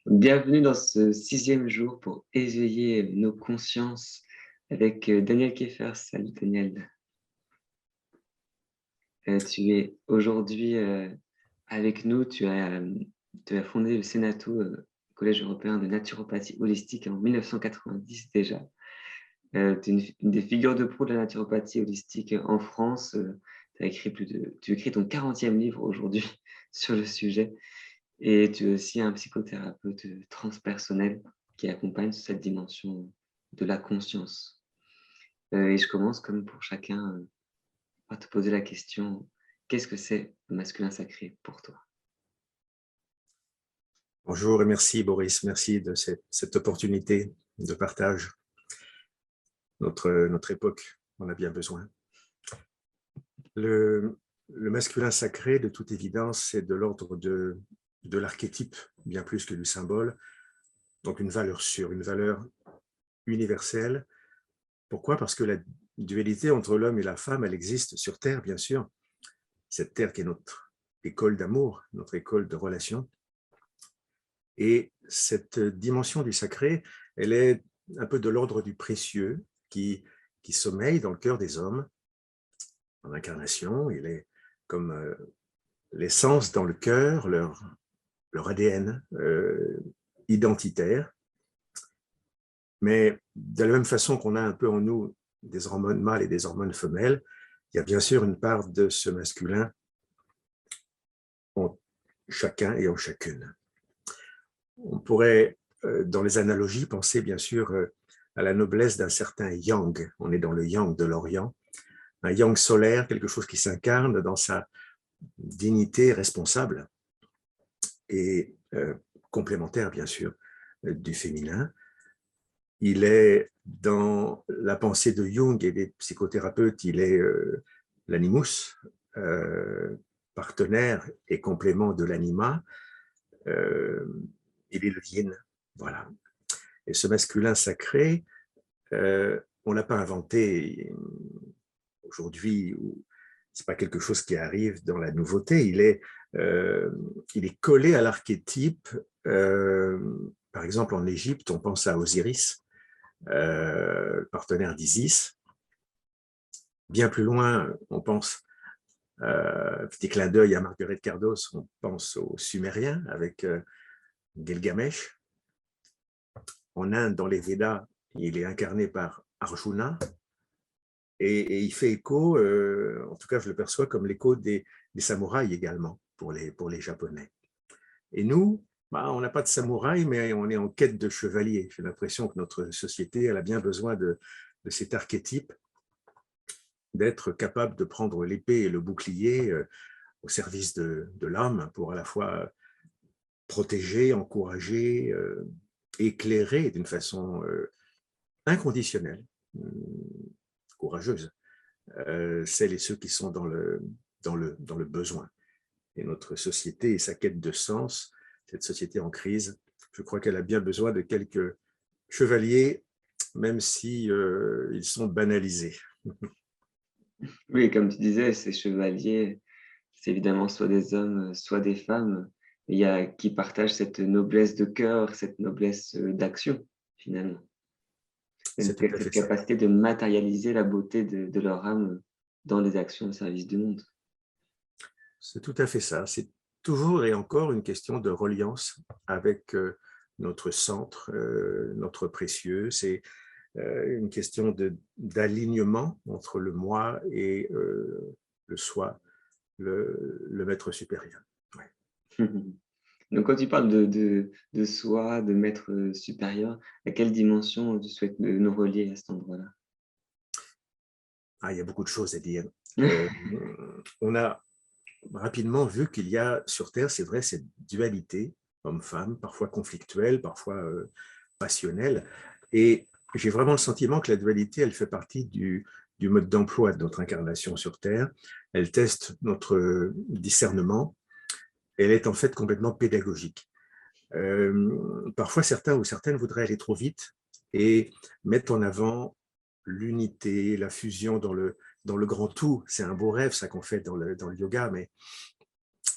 Bienvenue dans ce sixième jour pour éveiller nos consciences avec Daniel Kieffer. Salut Daniel. Tu es aujourd'hui avec nous. Tu as fondé le CENATO, Collège européen de naturopathie holistique en 1990 déjà. Tu es une des figures de proue de la naturopathie holistique en France. Tu écris ton 40e livre aujourd'hui sur le sujet. Et tu es aussi un psychothérapeute transpersonnel qui accompagne cette dimension de la conscience. Et je commence, comme pour chacun, par te poser la question, qu'est-ce que c'est le masculin sacré pour toi? Bonjour et merci Boris, merci de cette opportunité de partage. Notre époque en a bien besoin. Le masculin sacré, de toute évidence, c'est de l'ordre de l'archétype, bien plus que du symbole, donc une valeur sûre, une valeur universelle. Pourquoi? Parce que la dualité entre l'homme et la femme, elle existe sur Terre, bien sûr. Cette Terre qui est notre école d'amour, notre école de relations. Et cette dimension du sacré, elle est un peu de l'ordre du précieux qui sommeille dans le cœur des hommes. En incarnation, il est comme l'essence dans le cœur, leur ADN identitaire. Mais de la même façon qu'on a un peu en nous des hormones mâles et des hormones femelles, il y a bien sûr une part de ce masculin en chacun et en chacune. On pourrait, dans les analogies, penser bien sûr à la noblesse d'un certain yang. On est dans le yang de l'Orient. Un yang solaire, quelque chose qui s'incarne dans sa dignité responsable et complémentaire, bien sûr, du féminin. Il est dans la pensée de Jung et des psychothérapeutes, il est l'animus, partenaire et complément de l'anima. Il est le yin, voilà. Et ce masculin sacré, on ne l'a pas inventé aujourd'hui, c'est pas quelque chose qui arrive dans la nouveauté, il est collé à l'archétype. Par exemple, en Égypte, on pense à Osiris, partenaire d'Isis. Bien plus loin, on pense, petit clin d'œil à Marguerite Cardos, on pense aux Sumériens avec Gilgamesh. En Inde, dans les Védas, il est incarné par Arjuna, et il fait écho, en tout cas je le perçois comme l'écho des samouraïs également, pour les Japonais. Et nous, on n'a pas de samouraï, mais on est en quête de chevalier. J'ai l'impression que notre société, elle a bien besoin de cet archétype, d'être capable de prendre l'épée et le bouclier au service de l'âme, pour à la fois protéger, encourager, éclairer d'une façon inconditionnelle, courageuse, celles et ceux qui sont dans le besoin. Et notre société et sa quête de sens, cette société en crise, je crois qu'elle a bien besoin de quelques chevaliers, même si ils sont banalisés. Oui, comme tu disais, ces chevaliers, c'est évidemment soit des hommes, soit des femmes. Il y a qui partagent cette noblesse de cœur, cette noblesse d'action, finalement. C'est tout à Cette fait ça. capacité de matérialiser la beauté de leur âme dans les actions au service du monde. C'est tout à fait ça. C'est toujours et encore une question de reliance avec notre centre, notre précieux. C'est une question d'alignement entre le moi et le soi, le maître supérieur. Ouais. Donc, quand tu parles de soi, de maître supérieur, à quelle dimension tu souhaites nous relier à cet endroit-là? Il y a beaucoup de choses à dire. On a rapidement vu qu'il y a sur Terre, c'est vrai, cette dualité homme-femme, parfois conflictuelle, parfois passionnelle. Et j'ai vraiment le sentiment que la dualité, elle fait partie du mode d'emploi de notre incarnation sur Terre. Elle teste notre discernement. Elle est en fait complètement pédagogique. Parfois, certains ou certaines voudraient aller trop vite et mettre en avant l'unité, la fusion dans le grand tout. C'est un beau rêve, ça qu'on fait dans le yoga, mais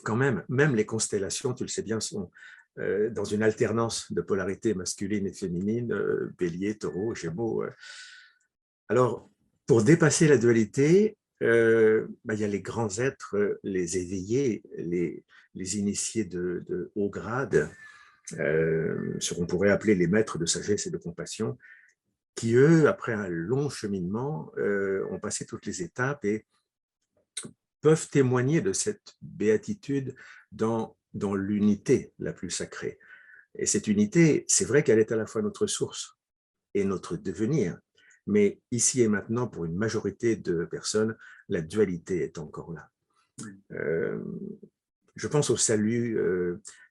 quand même les constellations, tu le sais bien, sont dans une alternance de polarité masculine et féminine, bélier, taureau, gémeaux. Alors, pour dépasser la dualité, il y a les grands êtres, les éveillés, les initiés de haut grade, ce qu'on pourrait appeler les maîtres de sagesse et de compassion, qui, eux, après un long cheminement, ont passé toutes les étapes et peuvent témoigner de cette béatitude dans l'unité la plus sacrée. Et cette unité, c'est vrai qu'elle est à la fois notre source et notre devenir, mais ici et maintenant, pour une majorité de personnes, la dualité est encore là. Je pense au salut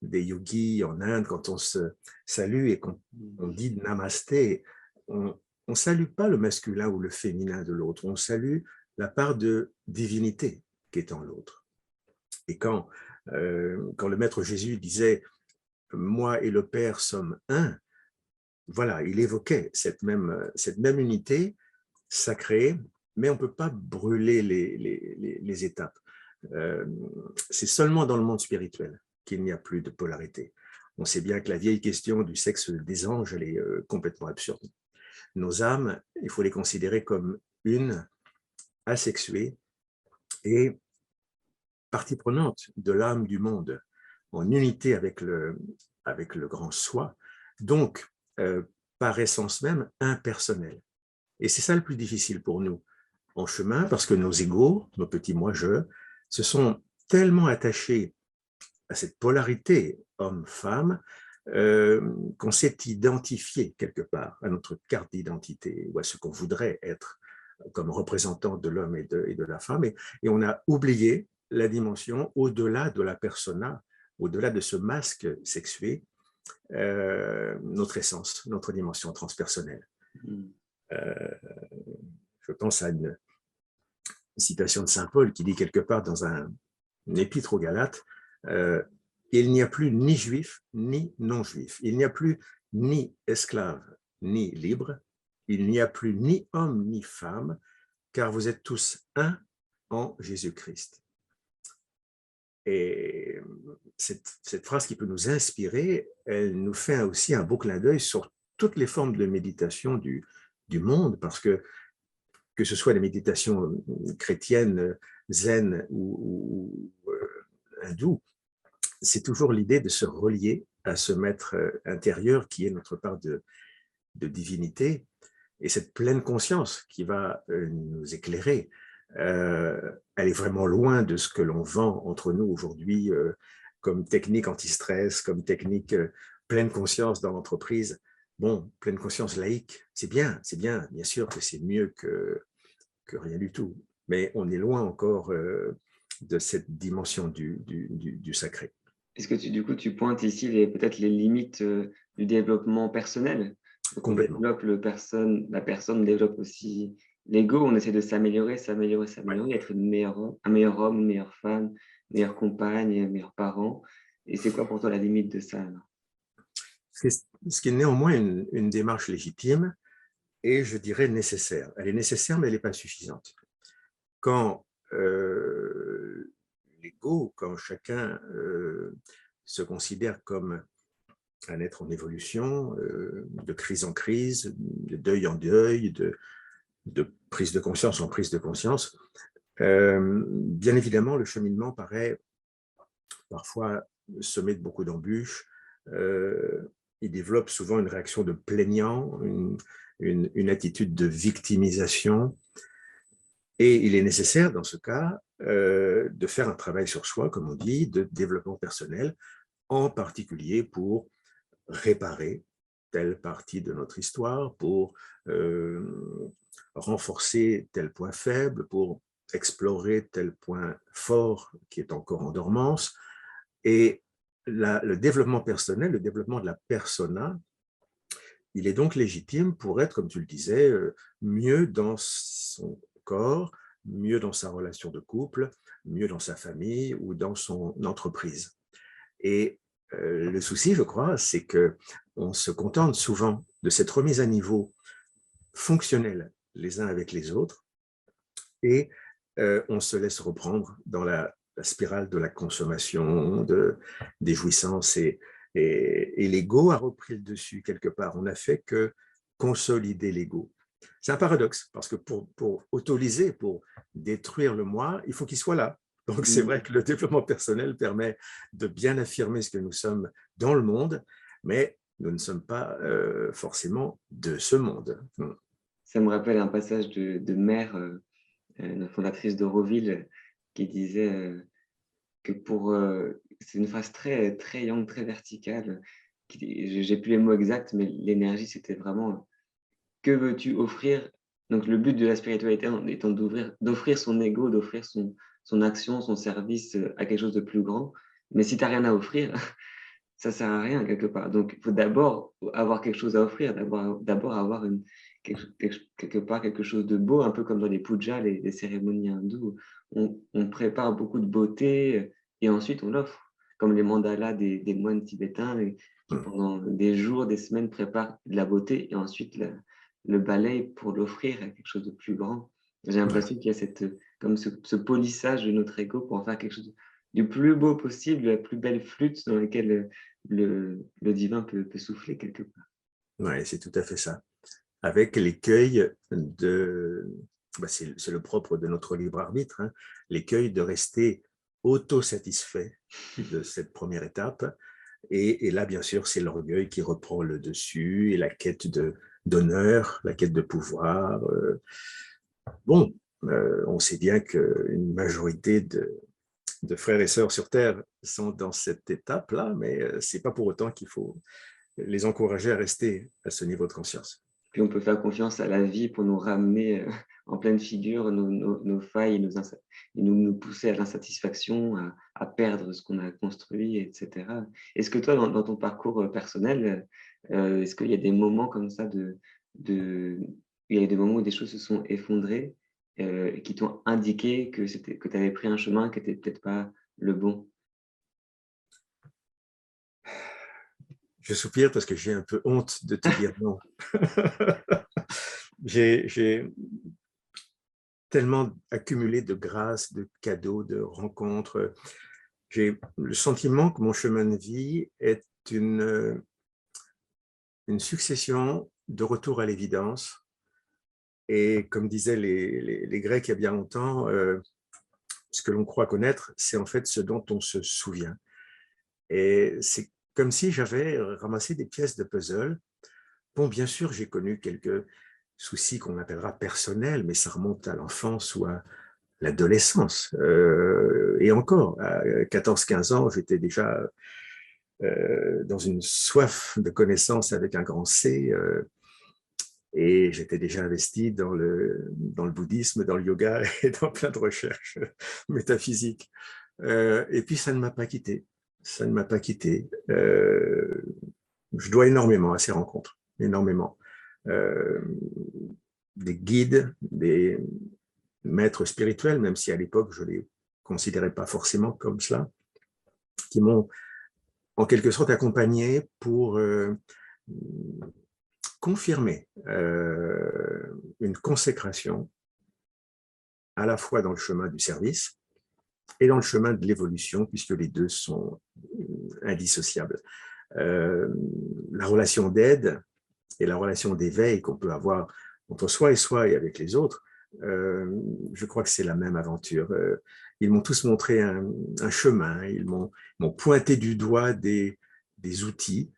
des yogis en Inde, quand on se salue et qu'on dit namasté, on ne salue pas le masculin ou le féminin de l'autre, on salue la part de divinité qui est en l'autre. Et quand le Maître Jésus disait « moi et le Père sommes un », voilà, il évoquait cette même unité sacrée, mais on ne peut pas brûler les étapes. C'est seulement dans le monde spirituel qu'il n'y a plus de polarité. On sait bien que la vieille question du sexe des anges, elle est complètement absurde. Nos âmes, il faut les considérer comme une, asexuée et partie prenante de l'âme du monde, en unité avec le grand soi, donc par essence même impersonnel. Et c'est ça le plus difficile pour nous en chemin, parce que nos égos, nos petits moi-je, se sont tellement attachés à cette polarité homme-femme qu'on s'est identifié quelque part à notre carte d'identité ou à ce qu'on voudrait être comme représentant de l'homme et de la femme, et on a oublié la dimension au-delà de la persona, au-delà de ce masque sexué, notre essence, notre dimension transpersonnelle. Je pense à une citation de saint Paul qui dit quelque part dans un épître aux Galates, il n'y a plus ni juif ni non-juif, il n'y a plus ni esclave ni libre, il n'y a plus ni homme ni femme, car vous êtes tous un en Jésus-Christ. Et cette phrase qui peut nous inspirer, elle nous fait aussi un beau clin d'œil sur toutes les formes de méditation du monde, parce que ce soit les méditations chrétiennes, zen ou hindoues, c'est toujours l'idée de se relier à ce maître intérieur qui est notre part de divinité, et cette pleine conscience qui va nous éclairer, elle est vraiment loin de ce que l'on vend entre nous aujourd'hui comme technique anti-stress, comme technique pleine conscience dans l'entreprise. Bon, pleine conscience laïque, c'est bien sûr que c'est mieux que rien du tout, mais on est loin encore de cette dimension du sacré. Est-ce que du coup, tu pointes ici peut-être les limites du développement personnel? Donc, on Complètement. développe la personne développe aussi l'ego, on essaie de s'améliorer, être un meilleur homme, une meilleure femme, une meilleure compagne, un meilleur parent. Et c'est quoi pour toi la limite de ça alors? Ce qui est néanmoins une démarche légitime et je dirais nécessaire. Elle est nécessaire, mais elle n'est pas suffisante. Quand l'ego, quand chacun se considère comme un être en évolution, de crise en crise, de deuil en deuil, de prise de conscience en prise de conscience, bien évidemment, le cheminement paraît parfois semé de beaucoup d'embûches. Il développe souvent une réaction de plaignant, une attitude de victimisation. Et il est nécessaire, dans ce cas, de faire un travail sur soi, comme on dit, de développement personnel, en particulier pour réparer telle partie de notre histoire, pour renforcer tel point faible, pour explorer tel point fort qui est encore en dormance. Et le développement personnel, le développement de la persona, il est donc légitime pour être, comme tu le disais, mieux dans son corps, mieux dans sa relation de couple, mieux dans sa famille ou dans son entreprise. Et le souci, je crois, c'est qu'on se contente souvent de cette remise à niveau fonctionnelle les uns avec les autres et on se laisse reprendre dans la spirale de la consommation, des jouissances et Et l'ego a repris le dessus quelque part. On n'a fait que consolider l'ego. C'est un paradoxe, parce que pour autoriser, pour détruire le moi, il faut qu'il soit là. Donc, c'est vrai que le développement personnel permet de bien affirmer ce que nous sommes dans le monde, mais nous ne sommes pas forcément de ce monde. Ça me rappelle un passage de Mère, la fondatrice d'Euroville, qui disait que c'est une phrase très, très yang, très verticale. J'ai plus les mots exacts, mais l'énergie, c'était vraiment que veux-tu offrir? Donc, le but de la spiritualité étant d'offrir son ego, d'offrir son action, son service à quelque chose de plus grand. Mais si tu n'as rien à offrir, ça ne sert à rien quelque part. Donc, il faut d'abord avoir quelque chose à offrir, d'abord avoir quelque part quelque chose de beau, un peu comme dans les pujas, les cérémonies hindoues. On prépare beaucoup de beauté et ensuite on l'offre, comme les mandalas des moines tibétains qui, pendant des jours, des semaines, préparent de la beauté et ensuite le balayent pour l'offrir à quelque chose de plus grand. J'ai l'impression qu'il y a comme ce polissage de notre ego pour en faire quelque chose du plus beau possible, la plus belle flûte dans laquelle le divin peut souffler quelque part. Oui, c'est tout à fait ça. Avec l'écueil c'est le propre de notre libre arbitre, hein, l'écueil de rester autosatisfait de cette première étape. Et là, bien sûr, c'est l'orgueil qui reprend le dessus et la quête d'honneur, la quête de pouvoir. On sait bien qu'une majorité de frères et sœurs sur Terre sont dans cette étape-là, mais ce n'est pas pour autant qu'il faut les encourager à rester à ce niveau de conscience. Puis on peut faire confiance à la vie pour nous ramener en pleine figure nos failles et nous pousser à l'insatisfaction, à perdre ce qu'on a construit, etc. Est-ce que toi, dans ton parcours personnel, est-ce qu'il y a des moments comme ça il y a des moments où des choses se sont effondrées et qui t'ont indiqué que tu avais pris un chemin qui n'était peut-être pas le bon? Je soupire parce que j'ai un peu honte de te dire non. J'ai tellement accumulé de grâces, de cadeaux, de rencontres. J'ai le sentiment que mon chemin de vie est une succession de retours à l'évidence. Et comme disaient les Grecs il y a bien longtemps, ce que l'on croit connaître, c'est en fait ce dont on se souvient. Et c'est comme si j'avais ramassé des pièces de puzzle. Bon, bien sûr, j'ai connu quelques soucis qu'on appellera personnels, mais ça remonte à l'enfance ou à l'adolescence. Et encore, à 14-15 ans, j'étais déjà dans une soif de connaissances avec un grand C, et j'étais déjà investi dans le bouddhisme, dans le yoga et dans plein de recherches métaphysiques. Et puis, ça ne m'a pas quitté. Ça ne m'a pas quitté. Je dois énormément à ces rencontres, énormément. Des guides, des maîtres spirituels, même si à l'époque, je ne les considérais pas forcément comme cela, qui m'ont en quelque sorte accompagné pour confirmer une consécration à la fois dans le chemin du service et dans le chemin de l'évolution, puisque les deux sont indissociables. La relation d'aide et la relation d'éveil qu'on peut avoir entre soi et avec les autres, je crois que c'est la même aventure. Ils m'ont tous montré un chemin, ils m'ont pointé du doigt des outils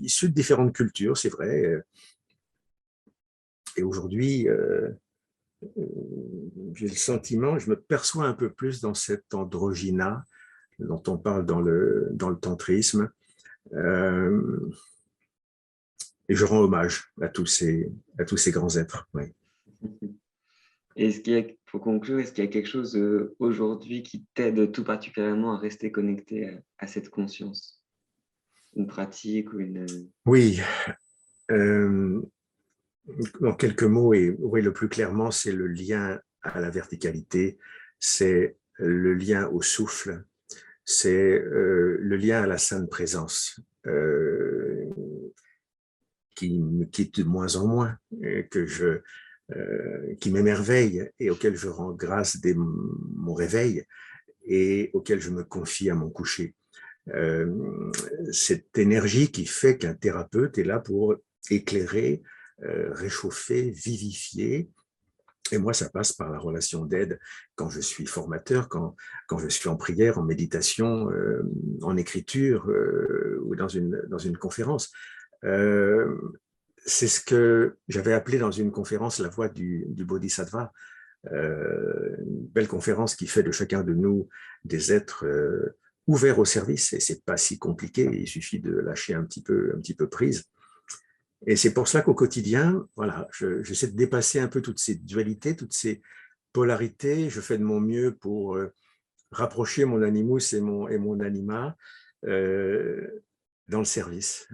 issus de différentes cultures, c'est vrai. Et aujourd'hui, j'ai le sentiment, je me perçois un peu plus dans cet androgyna dont on parle dans le tantrisme. Et je rends hommage à tous ces grands êtres. Oui. Pour conclure, est-ce qu'il y a quelque chose aujourd'hui qui t'aide tout particulièrement à rester connecté à cette conscience? Une pratique ou une... Oui. En quelques mots, et oui, le plus clairement, c'est le lien à la verticalité, c'est le lien au souffle, c'est le lien à la sainte présence, qui me quitte de moins en moins, qui m'émerveille et auquel je rends grâce dès mon réveil et auquel je me confie à mon coucher. cette énergie qui fait qu'un thérapeute est là pour éclairer, réchauffer, vivifier. Et moi, ça passe par la relation d'aide quand je suis formateur, quand je suis en prière, en méditation, en écriture ou dans une conférence. C'est ce que j'avais appelé dans une conférence la voie du Bodhisattva, une belle conférence qui fait de chacun de nous des êtres ouverts au service, et c'est pas si compliqué, il suffit de lâcher un petit peu prise. Et c'est pour cela qu'au quotidien, voilà, j'essaie de dépasser un peu toutes ces dualités, toutes ces polarités. Je fais de mon mieux pour rapprocher mon animus et mon anima dans le service.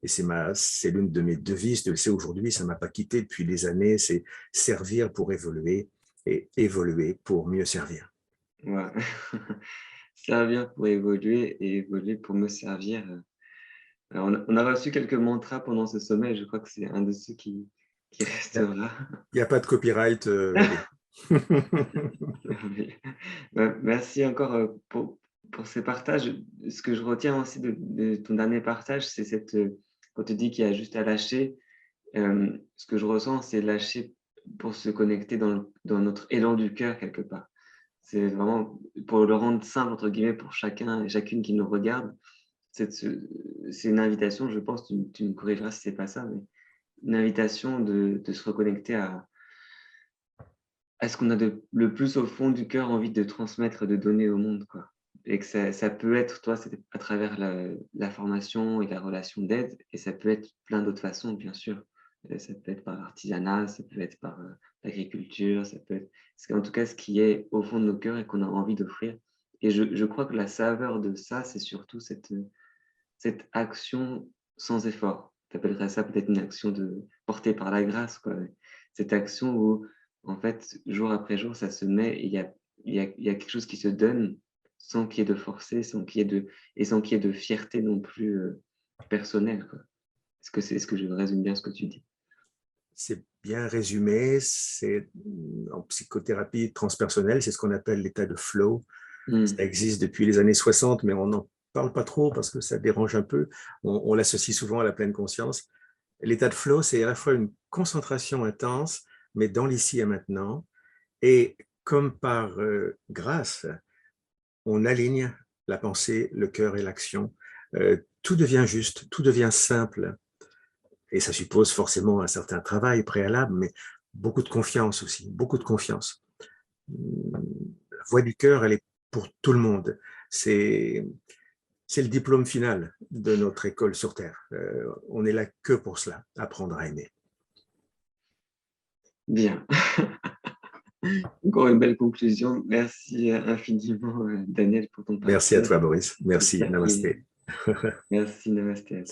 Et c'est l'une de mes devises, c'est aujourd'hui, ça ne m'a pas quitté depuis des années, c'est servir pour évoluer et évoluer pour mieux servir. Ouais. Servir pour évoluer et évoluer pour me servir. On a reçu quelques mantras pendant ce sommet, je crois que c'est un de ceux qui restera. Il n'y a pas de copyright, Valérie. Merci encore pour ces partages. Ce que je retiens aussi de ton dernier partage, c'est quand tu dis qu'il y a juste à lâcher, ce que je ressens, c'est lâcher pour se connecter dans notre élan du cœur quelque part. C'est vraiment pour le rendre simple, entre guillemets, pour chacun et chacune qui nous regarde. C'est une invitation, je pense, tu me corrigeras si ce n'est pas ça, mais une invitation de se reconnecter à ce qu'on a le plus au fond du cœur envie de transmettre, de donner au monde, quoi. Et que ça peut être, toi, c'est à travers la formation et la relation d'aide, et ça peut être plein d'autres façons, bien sûr. Ça peut être par l'artisanat, ça peut être par l'agriculture, ça peut être... En tout cas, ce qui est au fond de nos cœurs et qu'on a envie d'offrir. Et je crois que la saveur de ça, c'est surtout cette action sans effort. Tu appellerais ça peut-être une action portée par la grâce, quoi. Cette action où, en fait, jour après jour, ça se met et il y a quelque chose qui se donne sans qu'il y ait de forcer, sans qu'il y ait de fierté non plus personnelle, quoi. Est-ce que je résume bien ce que tu dis? C'est bien résumé, c'est en psychothérapie transpersonnelle, c'est ce qu'on appelle l'état de flow. Ça existe depuis les années 60, mais on n'en parle pas trop parce que ça dérange un peu. On l'associe souvent à la pleine conscience. L'état de flow, c'est à la fois une concentration intense, mais dans l'ici et maintenant. Et comme par grâce, on aligne la pensée, le cœur et l'action. Tout devient juste, tout devient simple. Et ça suppose forcément un certain travail préalable, mais beaucoup de confiance aussi, beaucoup de confiance. La voix du cœur, elle est pour tout le monde. C'est le diplôme final de notre école sur Terre. On est là que pour cela, apprendre à aimer. Bien. Encore une belle conclusion. Merci infiniment, Daniel, pour ton partage. Merci à toi, Boris. Merci. Namasté. Merci, namasté.